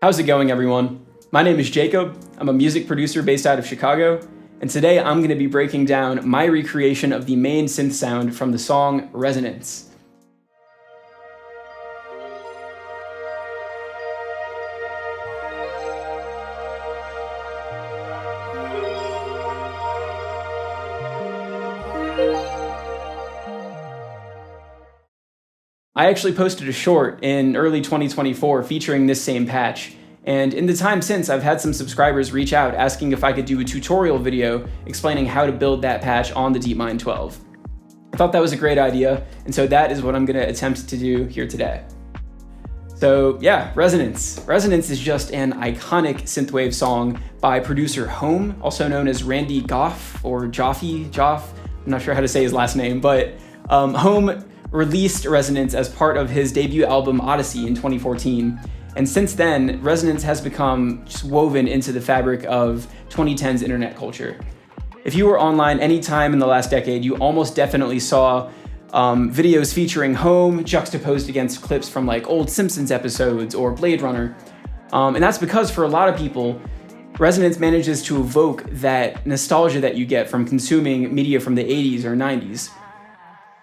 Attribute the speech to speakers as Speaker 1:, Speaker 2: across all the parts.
Speaker 1: How's it going, everyone? My name is Jakub. I'm a music producer based out of Chicago, and today I'm going to be breaking down my recreation of the main synth sound from the song Resonance. I actually posted a short in early 2024 featuring this same patch, and in the time since, I've had some subscribers reach out asking if I could do a tutorial video explaining how to build that patch on the DeepMind 12. I thought that was a great idea, and so that is what I'm going to attempt to do here today. So yeah, Resonance. Resonance is just an iconic synthwave song by producer Home, also known as Randy Goff, or Joff. I'm not sure how to say his last name, but Home released Resonance as part of his debut album Odyssey in 2014. And since then, Resonance has become just woven into the fabric of 2010's internet culture. If you were online any time in the last decade, you almost definitely saw videos featuring Home juxtaposed against clips from like old Simpsons episodes or Blade Runner. And that's because for a lot of people, Resonance manages to evoke that nostalgia that you get from consuming media from the 80s or 90s.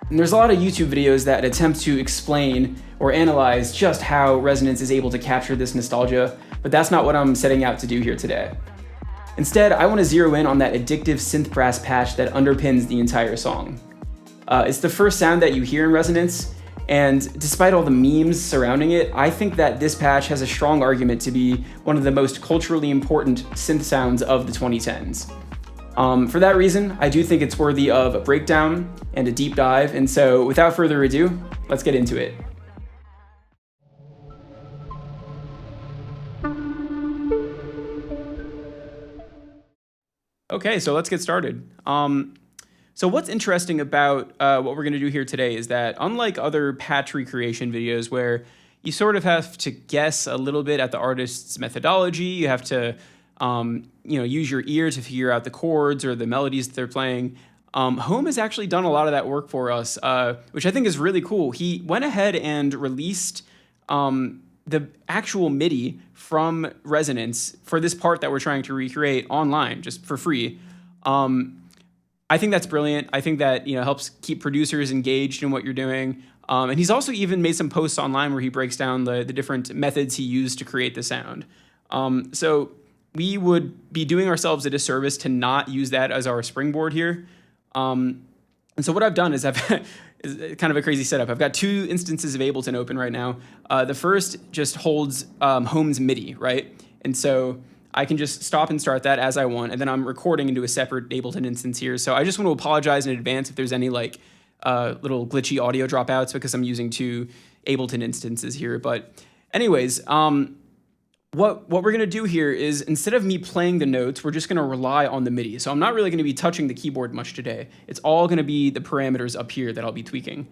Speaker 1: And there's a lot of YouTube videos that attempt to explain or analyze just how Resonance is able to capture this nostalgia, but that's not what I'm setting out to do here today. Instead, I want to zero in on that addictive synth brass patch that underpins the entire song. It's the first sound that you hear in Resonance, and despite all the memes surrounding it, I think that this patch has a strong argument to be one of the most culturally important synth sounds of the 2010s. For that reason, I do think it's worthy of a breakdown and a deep dive, and so without further ado, let's get into it. Okay, so let's get started. So what's interesting about what we're going to do here today is that unlike other patch recreation videos where you sort of have to guess a little bit at the artist's methodology, you have to use your ear to figure out the chords or the melodies that they're playing. Home has actually done a lot of that work for us, which I think is really cool. He went ahead and released the actual MIDI from Resonance for this part that we're trying to recreate online, just for free. I think that's brilliant. I think that helps keep producers engaged in what you're doing. And he's also even made some posts online where he breaks down the different methods he used to create the sound. So we would be doing ourselves a disservice to not use that as our springboard here. And so what I've done is is kind of a crazy setup. I've got two instances of Ableton open right now. The first just holds Home's MIDI, right? And so I can just stop and start that as I want, and then I'm recording into a separate Ableton instance here. So I just want to apologize in advance if there's any little glitchy audio dropouts because I'm using two Ableton instances here. But anyways, what we're going to do here is instead of me playing the notes, we're just going to rely on the MIDI. So I'm not really going to be touching the keyboard much today. It's all going to be the parameters up here that I'll be tweaking.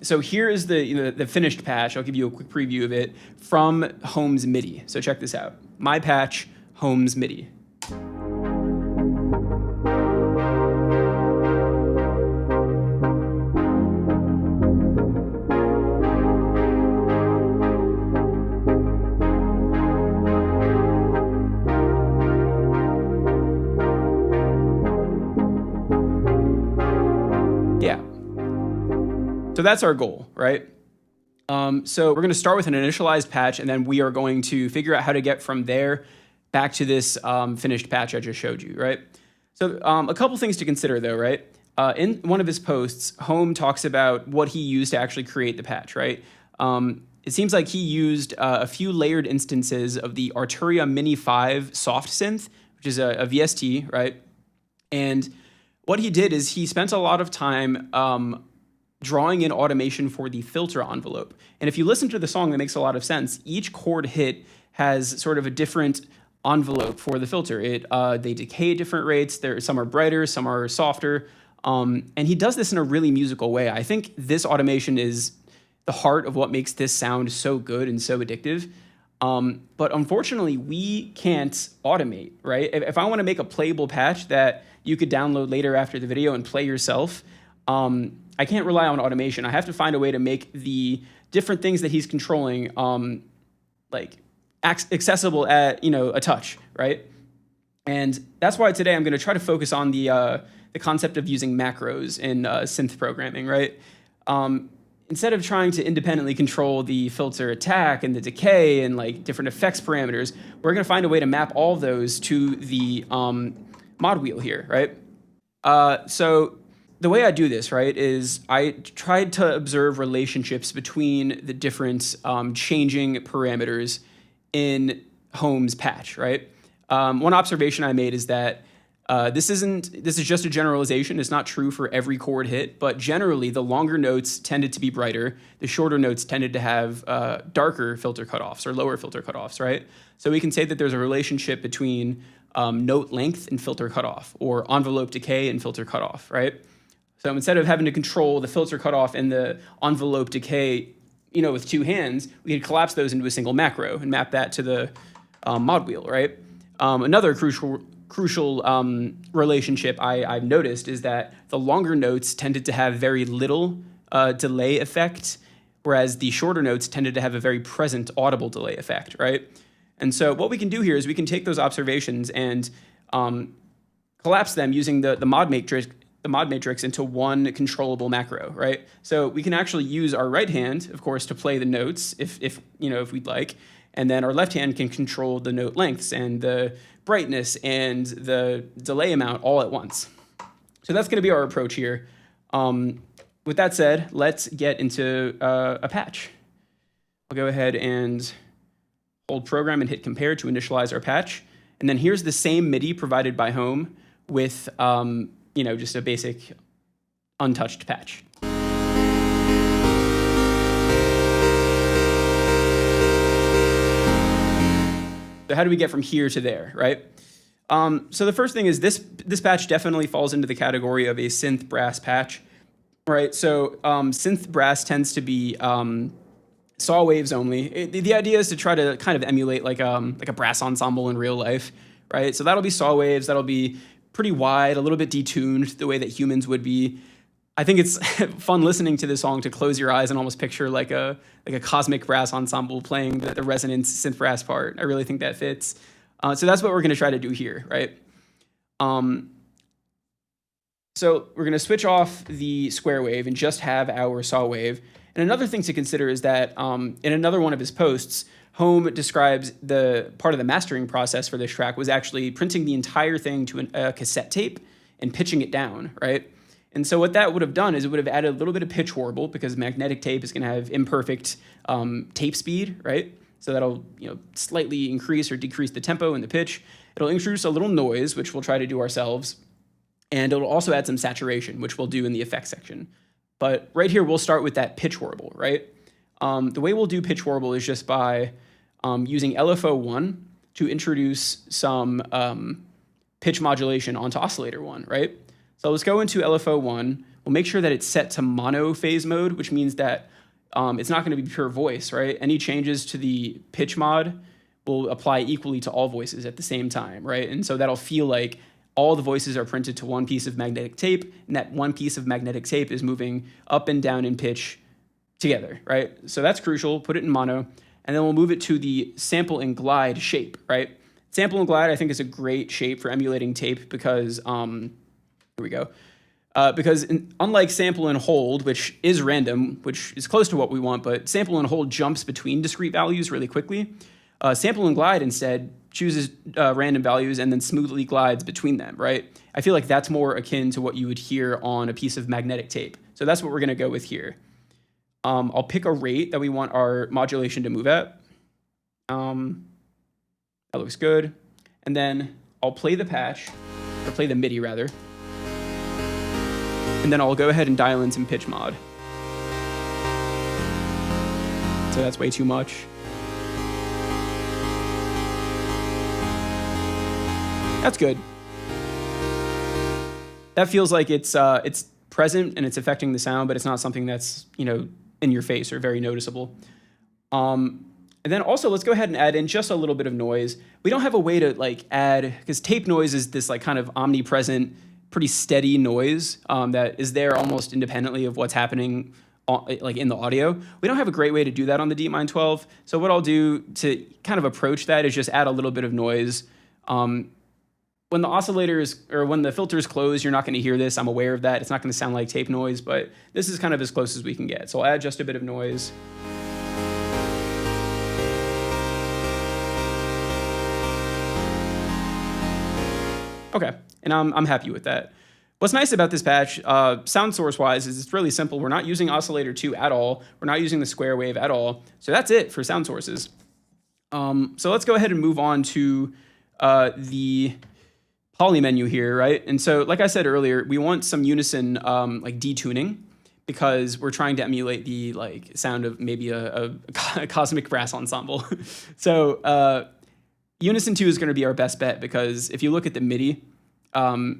Speaker 1: So here is the finished patch. I'll give you a quick preview of it from Home's MIDI. So check this out. My patch, Home's MIDI. Yeah. So that's our goal, right? So we're going to start with an initialized patch, and then we are going to figure out how to get from there back to this finished patch I just showed you, right? So a couple things to consider, though, right? In one of his posts, Home talks about what he used to actually create the patch, right? It seems like he used a few layered instances of the Arturia Mini 5 soft synth, which is a VST, right? And what he did is he spent a lot of time drawing in automation for the filter envelope. And if you listen to the song, that makes a lot of sense. Each chord hit has sort of a different envelope for the filter. They decay at different rates. Some are brighter, some are softer. And he does this in a really musical way. I think this automation is the heart of what makes this sound so good and so addictive. But unfortunately, we can't automate, right? If I want to make a playable patch that you could download later after the video and play yourself, I can't rely on automation. I have to find a way to make the different things that he's controlling accessible at, a touch, right? And that's why today I'm going to try to focus on the concept of using macros in synth programming, right? Instead of trying to independently control the filter attack and the decay and like different effects parameters, we're going to find a way to map all of those to the mod wheel here, right? So the way I do this, right, is I tried to observe relationships between the different changing parameters in Home's patch, right? One observation I made is that this is just a generalization. It's not true for every chord hit, but generally the longer notes tended to be brighter. The shorter notes tended to have darker filter cutoffs or lower filter cutoffs, right? So we can say that there's a relationship between note length and filter cutoff, or envelope decay and filter cutoff, right? So instead of having to control the filter cutoff and the envelope decay, with two hands, we could collapse those into a single macro and map that to the mod wheel, right? Another crucial relationship I've noticed is that the longer notes tended to have very little delay effect, whereas the shorter notes tended to have a very present audible delay effect, right? And so what we can do here is we can take those observations and collapse them using the mod matrix into one controllable macro, right? So we can actually use our right hand, of course, to play the notes if we'd like, and then our left hand can control the note lengths and the brightness and the delay amount all at once. So that's going to be our approach here. With that said, let's get into a patch. I'll go ahead and hold program and hit compare to initialize our patch. And then here's the same MIDI provided by Home with just a basic untouched patch. So how do we get from here to there, right? So the first thing is this patch definitely falls into the category of a synth brass patch, right? So synth brass tends to be saw waves only. The idea is to try to kind of emulate like a brass ensemble in real life, right? So that'll be saw waves. That'll be pretty wide, a little bit detuned, the way that humans would be. I think it's fun listening to this song to close your eyes and almost picture like a cosmic brass ensemble playing the resonance synth brass part. I really think that fits. So that's what we're going to try to do here, right? So we're going to switch off the square wave and just have our saw wave. And another thing to consider is that in another one of his posts, Home describes the part of the mastering process for this track was actually printing the entire thing to a cassette tape and pitching it down, right? And so what that would have done is it would have added a little bit of pitch warble because magnetic tape is going to have imperfect tape speed, right? So that'll slightly increase or decrease the tempo and the pitch. It'll introduce a little noise, which we'll try to do ourselves. And it'll also add some saturation, which we'll do in the effects section. But right here, we'll start with that pitch warble, right? The way we'll do pitch warble is just by using LFO1 to introduce some pitch modulation onto oscillator 1, right? So let's go into LFO1. We'll make sure that it's set to mono phase mode, which means that it's not going to be pure voice, right? Any changes to the pitch mod will apply equally to all voices at the same time, right? And so that'll feel like all the voices are printed to one piece of magnetic tape, and that one piece of magnetic tape is moving up and down in pitch together, right? So that's crucial. Put it in mono, and then we'll move it to the sample and glide shape, right? Sample and glide, I think, is a great shape for emulating tape because, here we go. Because unlike sample and hold, which is random, which is close to what we want, but sample and hold jumps between discrete values really quickly. Sample and glide instead chooses random values and then smoothly glides between them, right? I feel like that's more akin to what you would hear on a piece of magnetic tape. So that's what we're going to go with here. I'll pick a rate that we want our modulation to move at. That looks good. And then I'll play the patch, or play the MIDI rather. And then I'll go ahead and dial in some pitch mod. So that's way too much. That's good. That feels like it's present and it's affecting the sound, but it's not something that's, in your face or very noticeable. And then also let's go ahead and add in just a little bit of noise. We don't have a way to add, because tape noise is this kind of omnipresent, pretty steady noise that is there almost independently of what's happening like in the audio. We don't have a great way to do that on the DeepMind 12. So what I'll do to kind of approach that is just add a little bit of noise. When the oscillators or when the filters close, you're not going to hear this. I'm aware of that. It's not going to sound like tape noise, but this is kind of as close as we can get. So I'll add just a bit of noise. Okay, and I'm happy with that. What's nice about this patch, sound source-wise, is it's really simple. We're not using oscillator 2 at all. We're not using the square wave at all. So that's it for sound sources. So let's go ahead and move on to the poly menu here, right? And so, like I said earlier, we want some unison like detuning because we're trying to emulate the like sound of maybe a cosmic brass ensemble. So unison 2 is going to be our best bet because if you look at the MIDI,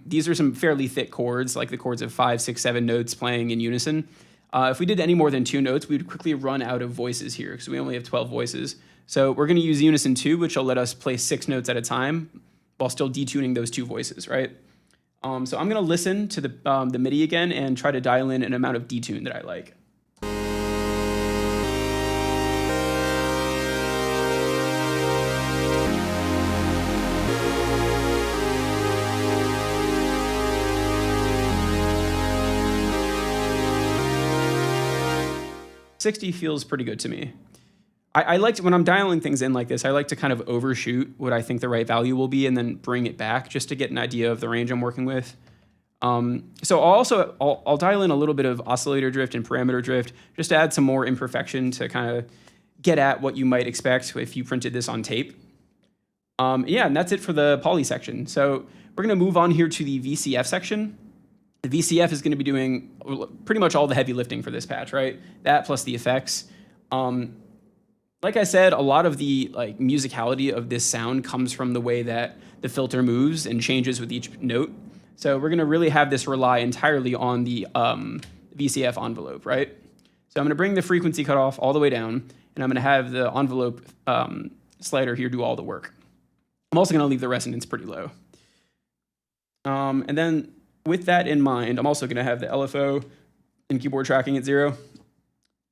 Speaker 1: these are some fairly thick chords, like the chords of 5, 6, 7 notes playing in unison. If we did any more than 2 notes, we'd quickly run out of voices here because we only have 12 voices. So we're going to use unison 2, which will let us play 6 notes at a time while still detuning those 2 voices, right? So I'm going to listen to the MIDI again and try to dial in an amount of detune that I like. 60 feels pretty good to me. I like to, when I'm dialing things in like this, I like to kind of overshoot what I think the right value will be and then bring it back just to get an idea of the range I'm working with. So I'll dial in a little bit of oscillator drift and parameter drift just to add some more imperfection to kind of get at what you might expect if you printed this on tape. Yeah, and that's it for the poly section. So we're going to move on here to the VCF section. The VCF is going to be doing pretty much all the heavy lifting for this patch, right? That plus the effects. Like I said, a lot of the like musicality of this sound comes from the way that the filter moves and changes with each note. So we're going to really have this rely entirely on the VCF envelope, right? So I'm going to bring the frequency cutoff all the way down, and I'm going to have the envelope slider here do all the work. I'm also going to leave the resonance pretty low. And then with that in mind, I'm also going to have the LFO and keyboard tracking at 0.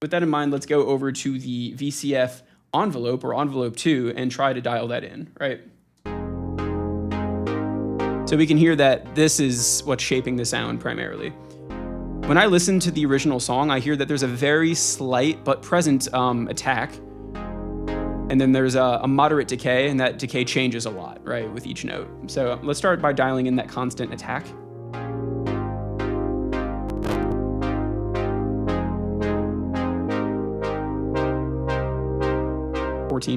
Speaker 1: With that in mind, let's go over to the VCF envelope or envelope 2 and try to dial that in, right? So we can hear that this is what's shaping the sound primarily. When I listen to the original song, I hear that there's a very slight but present attack. And then there's a moderate decay, and that decay changes a lot, right, with each note. So let's start by dialing in that constant attack.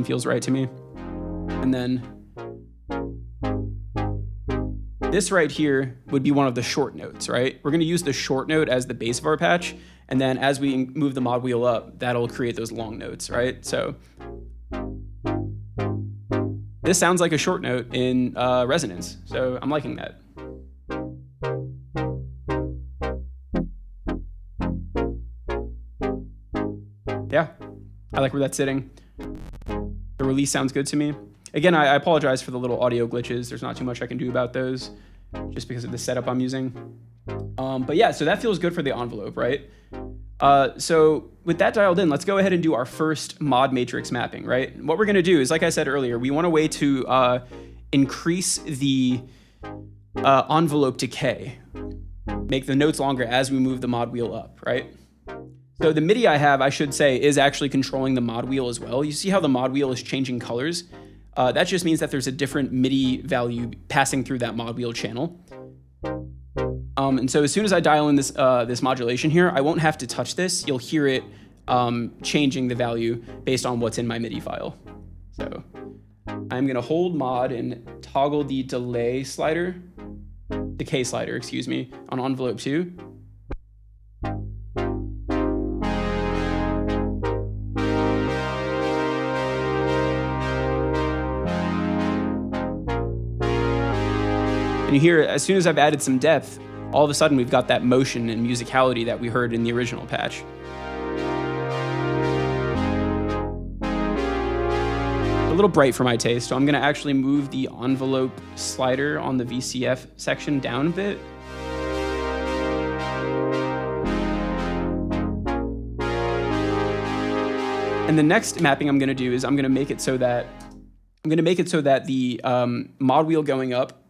Speaker 1: Feels right to me. And then this right here would be one of the short notes, right? We're going to use the short note as the base of our patch, and then as we move the mod wheel up, that'll create those long notes, right? So this sounds like a short note in resonance, so I'm liking that. Yeah, I like where that's sitting. The release sounds good to me. Again, I apologize for the little audio glitches. There's not too much I can do about those just because of the setup I'm using. But yeah, so that feels good for the envelope, right? So with that dialed in, let's go ahead and do our first mod matrix mapping, right? What we're going to do is, like I said earlier, we want a way to increase the envelope decay, make the notes longer as we move the mod wheel up, right? So the MIDI I have, I should say, is actually controlling the mod wheel as well. You see how the mod wheel is changing colors? That just means that there's a different MIDI value passing through that mod wheel channel. And so as soon as I dial in this, this modulation here, I won't have to touch this. You'll hear it changing the value based on what's in my MIDI file. So I'm going to hold mod and toggle the decay slider, excuse me, on envelope 2. And you hear, as soon as I've added some depth, all of a sudden we've got that motion and musicality that we heard in the original patch. A little bright for my taste, so I'm going to actually move the envelope slider on the VCF section down a bit. And the next mapping I'm going to do is I'm going to make it so that the mod wheel going up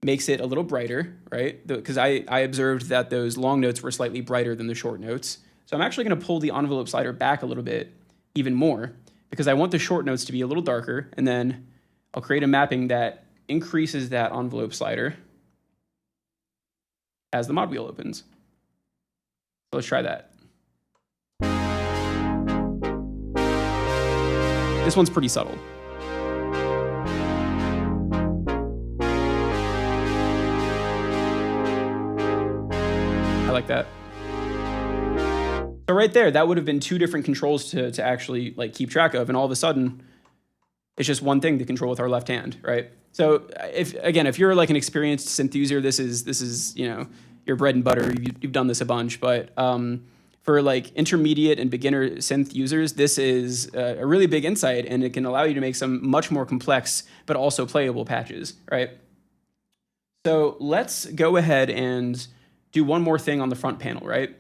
Speaker 1: makes it a little brighter, right? Because I observed that those long notes were slightly brighter than the short notes. So I'm actually going to pull the envelope slider back a little bit, even more, because I want the short notes to be a little darker, and then I'll create a mapping that increases that envelope slider as the mod wheel opens. So let's try that. This one's pretty subtle. I like that. So right there, that would have been two different controls to actually like keep track of, and all of a sudden, it's just one thing to control with our left hand, right? So if you're like an experienced synth user, this is your bread and butter. You've done this a bunch, but for like intermediate and beginner synth users, this is a really big insight, and it can allow you to make some much more complex but also playable patches, right? So let's go ahead and do one more thing on the front panel, right?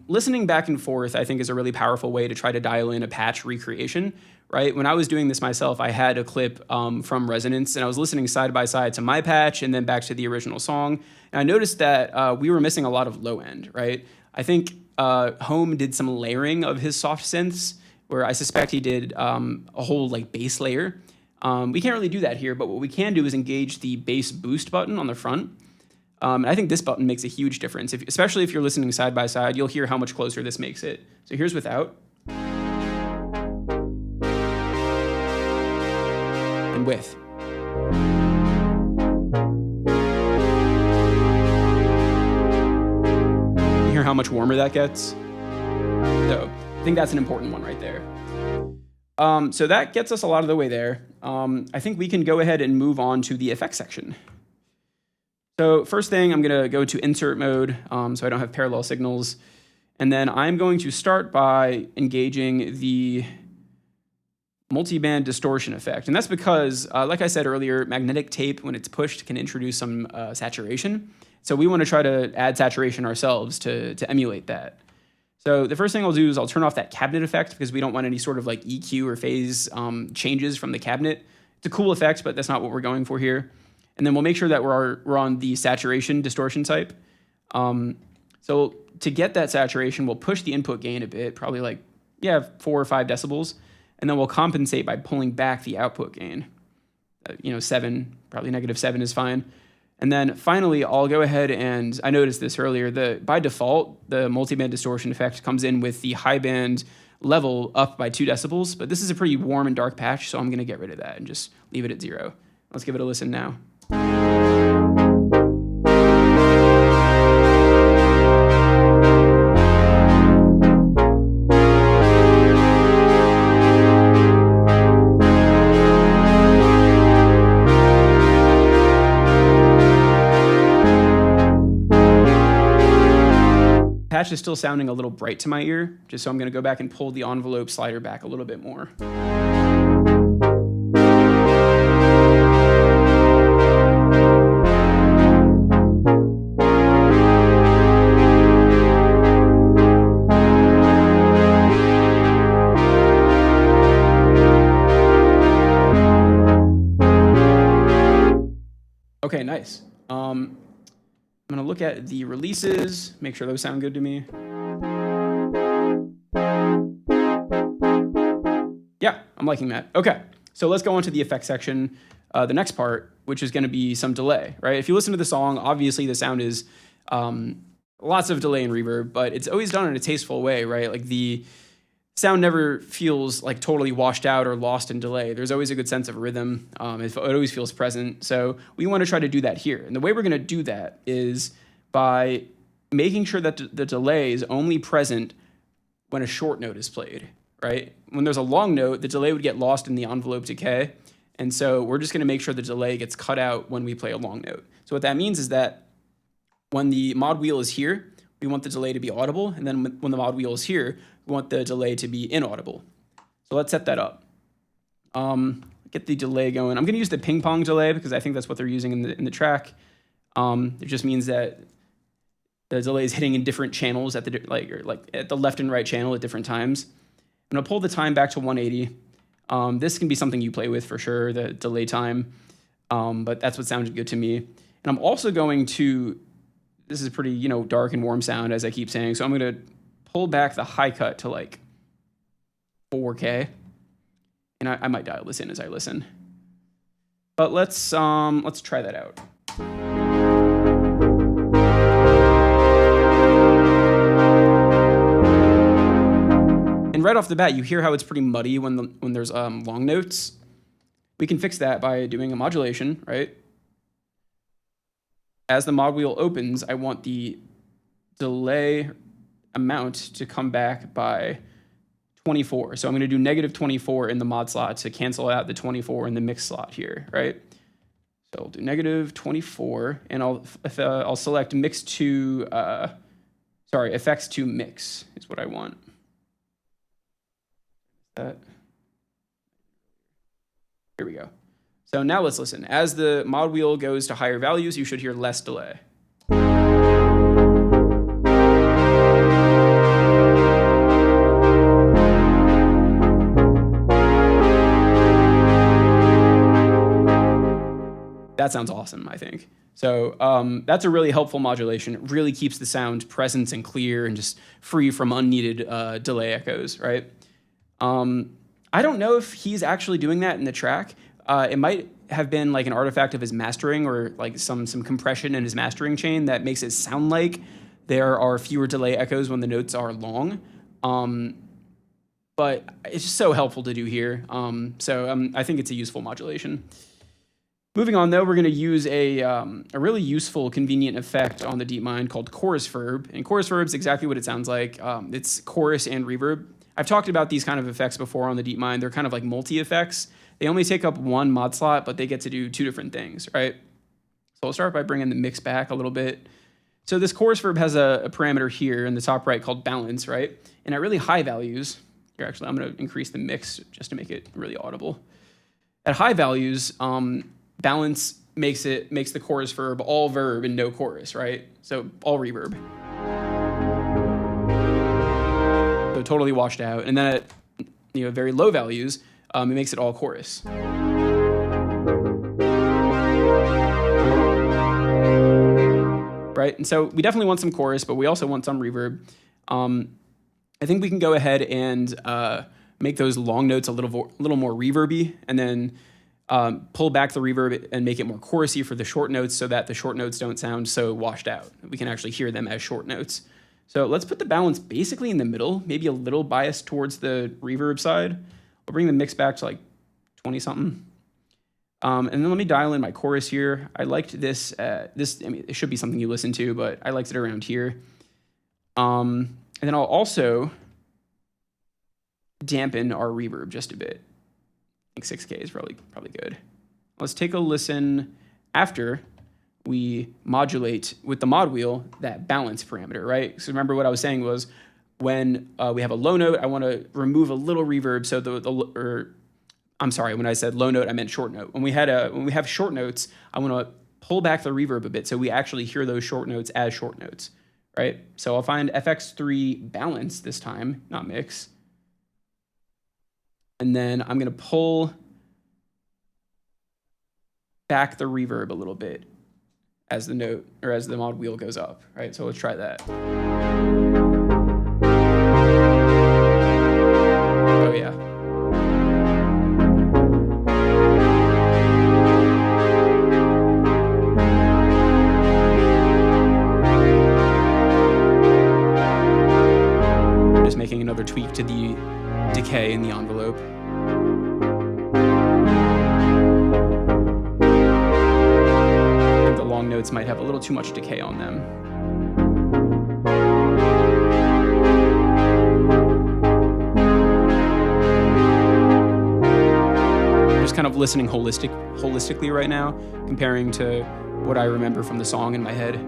Speaker 1: Listening back and forth, I think, is a really powerful way to try to dial in a patch recreation, right? When I was doing this myself, I had a clip from Resonance, and I was listening side by side to my patch and then back to the original song. And I noticed that we were missing a lot of low end, right? I think Home did some layering of his soft synths, where I suspect he did a whole like bass layer. We can't really do that here, but what we can do is engage the bass boost button on the front. And I think this button makes a huge difference, especially if you're listening side by side. You'll hear how much closer this makes it. So here's without. And with. You hear how much warmer that gets? So I think that's an important one right there. So that gets us a lot of the way there. I think we can go ahead and move on to the effects section. So first thing, I'm going to go to insert mode so I don't have parallel signals. And then I'm going to start by engaging the multiband distortion effect. And that's because, like I said earlier, magnetic tape, when it's pushed, can introduce some saturation. So we want to try to add saturation ourselves to emulate that. So the first thing I'll do is I'll turn off that cabinet effect, because we don't want any sort of like EQ or phase changes from the cabinet. It's a cool effect, but that's not what we're going for here. And then we'll make sure that we're on the saturation distortion type. So to get that saturation, we'll push the input gain a bit, probably like, 4 or 5 decibels. And then we'll compensate by pulling back the output gain. 7, probably -7 is fine. And then finally, I'll go ahead and, I noticed this earlier, by default, the multiband distortion effect comes in with the high band level up by 2 decibels, but this is a pretty warm and dark patch, so I'm gonna get rid of that and just leave it at 0. Let's give it a listen now. Patch is still sounding a little bright to my ear, just so I'm going to go back and pull the envelope slider back a little bit more. Okay, nice. I'm going to look at the releases, make sure those sound good to me. Yeah, I'm liking that. Okay, so let's go on to the effects section, the next part, which is going to be some delay, right? If you listen to the song, obviously the sound is lots of delay and reverb, but it's always done in a tasteful way, right? Like the sound never feels like totally washed out or lost in delay. There's always a good sense of rhythm. It always feels present. So we want to try to do that here. And the way we're going to do that is by making sure that the delay is only present when a short note is played, right? When there's a long note, the delay would get lost in the envelope decay. And so we're just going to make sure the delay gets cut out when we play a long note. So what that means is that when the mod wheel is here, we want the delay to be audible. And then when the mod wheel is here, we want the delay to be inaudible. So let's set that up. Get the delay going. I'm going to use the ping pong delay because I think that's what they're using in the track. It just means that the delay is hitting in different channels at the at the left and right channel at different times. going to pull the time back to 180. This can be something you play with for sure, the delay time, but that's what sounded good to me. And I'm also going to, this is a pretty, dark and warm sound, as I keep saying, so I'm going to pull back the high cut to like 4K, and I might dial this in as I listen. But let's try that out. And right off the bat, you hear how it's pretty muddy when there's long notes. We can fix that by doing a modulation, right? As the mod wheel opens, I want the delay amount to come back by 24. So I'm going to do -24 in the mod slot to cancel out the 24 in the mix slot here, right? So I'll do -24, and I'll select mix to, effects to mix is what I want. Here we go. So now let's listen. As the mod wheel goes to higher values, you should hear less delay. That sounds awesome, I think. So that's a really helpful modulation. It really keeps the sound present and clear and just free from unneeded delay echoes, right? I don't know if he's actually doing that in the track. It might have been like an artifact of his mastering, or like some compression in his mastering chain that makes it sound like there are fewer delay echoes when the notes are long. But it's just so helpful to do here. I think it's a useful modulation. Moving on, though, we're going to use a really useful, convenient effect on the DeepMind called chorus verb. And chorus verb is exactly what it sounds like. It's chorus and reverb. I've talked about these kind of effects before on the DeepMind. They're kind of like multi-effects. They only take up one mod slot, but they get to do two different things, right? So I'll start by bringing the mix back a little bit. So this chorus verb has a parameter here in the top right called balance, right? And at really high values, here actually I'm going to increase the mix just to make it really audible. At high values, balance makes the chorus verb all verb and no chorus, right? So all reverb. So totally washed out. And then at very low values, it makes it all chorus. Right? And so we definitely want some chorus, but we also want some reverb. I think we can go ahead and make those long notes a little more reverby, and then pull back the reverb and make it more chorusy for the short notes so that the short notes don't sound so washed out. We can actually hear them as short notes. So let's put the balance basically in the middle, maybe a little biased towards the reverb side. I'll bring the mix back to like 20-something. And then let me dial in my chorus here. I liked this, it should be something you listen to, but I liked it around here. And then I'll also dampen our reverb just a bit. I think 6K is probably good. Let's take a listen after we modulate with the mod wheel that balance parameter, right? So remember what I was saying was when we have a low note, I want to remove a little reverb. So I'm sorry, when I said low note, I meant short note. When we have short notes, I want to pull back the reverb a bit so we actually hear those short notes as short notes, right? So I'll find FX3 balance this time, not mix. And then I'm going to pull back the reverb a little bit as the note or as the mod wheel goes up, right? So let's try that. Oh yeah. Just making another tweak to the decay in the envelope. Notes might have a little too much decay on them. Just kind of listening holistically right now, comparing to what I remember from the song in my head.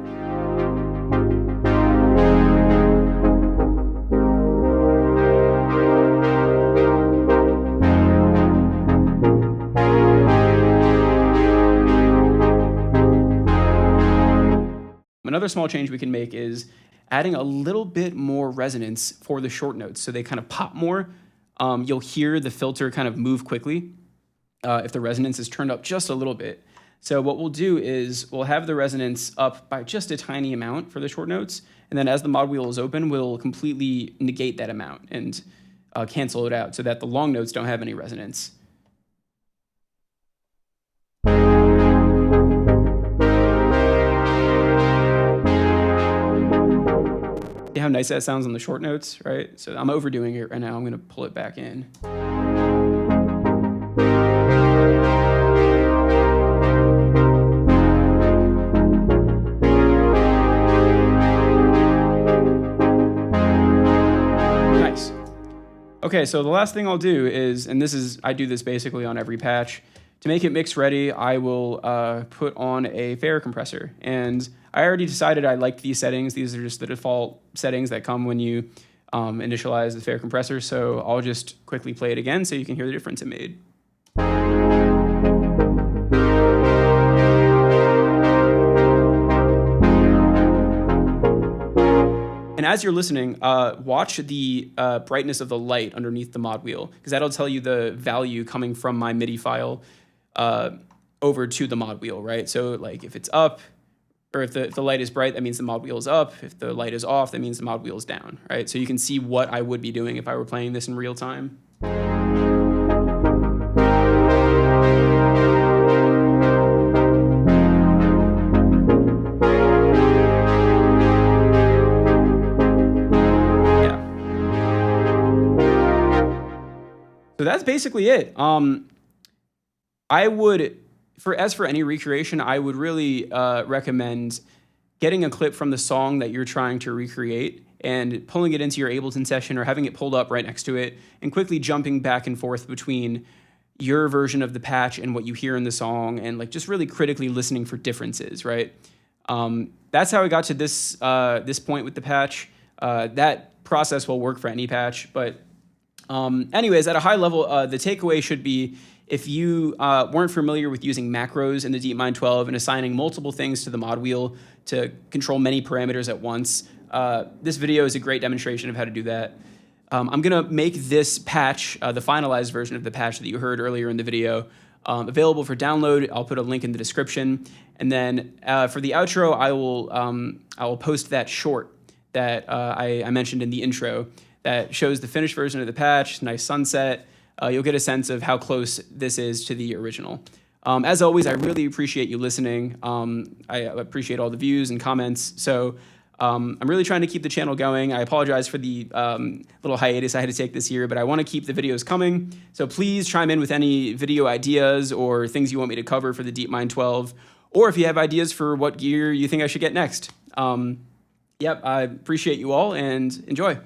Speaker 1: Another small change we can make is adding a little bit more resonance for the short notes so they kind of pop more. you'll hear the filter kind of move quickly if the resonance is turned up just a little bit. So what we'll do is we'll have the resonance up by just a tiny amount for the short notes, and then as the mod wheel is open, we'll completely negate that amount and cancel it out so that the long notes don't have any resonance. See how nice that sounds on the short notes, right? So I'm overdoing it right now. I'm going to pull it back in. Nice. Okay, so the last thing I'll do is, and I do this basically on every patch, to make it mix ready, I will put on a fader compressor. And I already decided I liked these settings. These are just the default settings that come when you initialize the fader compressor. So I'll just quickly play it again so you can hear the difference it made. And as you're listening, watch the brightness of the light underneath the mod wheel, because that'll tell you the value coming from my MIDI file over to the mod wheel, right? So like if it's up, or if the light is bright, that means the mod wheel is up. If the light is off, that means the mod wheel is down, right? So you can see what I would be doing if I were playing this in real time. Yeah. So that's basically it. I would, as for any recreation, I would really recommend getting a clip from the song that you're trying to recreate and pulling it into your Ableton session or having it pulled up right next to it and quickly jumping back and forth between your version of the patch and what you hear in the song and like just really critically listening for differences, right? That's how I got to this point with the patch. That process will work for any patch, but anyways, at a high level, the takeaway should be, if you weren't familiar with using macros in the DeepMind 12 and assigning multiple things to the mod wheel to control many parameters at once, this video is a great demonstration of how to do that. I'm going to make this patch, the finalized version of the patch that you heard earlier in the video, available for download. I'll put a link in the description. And then for the outro, I will post that short that I mentioned in the intro that shows the finished version of the patch, nice sunset. You'll get a sense of how close this is to the original. As always, I really appreciate you listening. I appreciate all the views and comments. So I'm really trying to keep the channel going. I apologize for the little hiatus I had to take this year, but I want to keep the videos coming. So please chime in with any video ideas or things you want me to cover for the DeepMind 12, or if you have ideas for what gear you think I should get next. Yep, I appreciate you all and enjoy.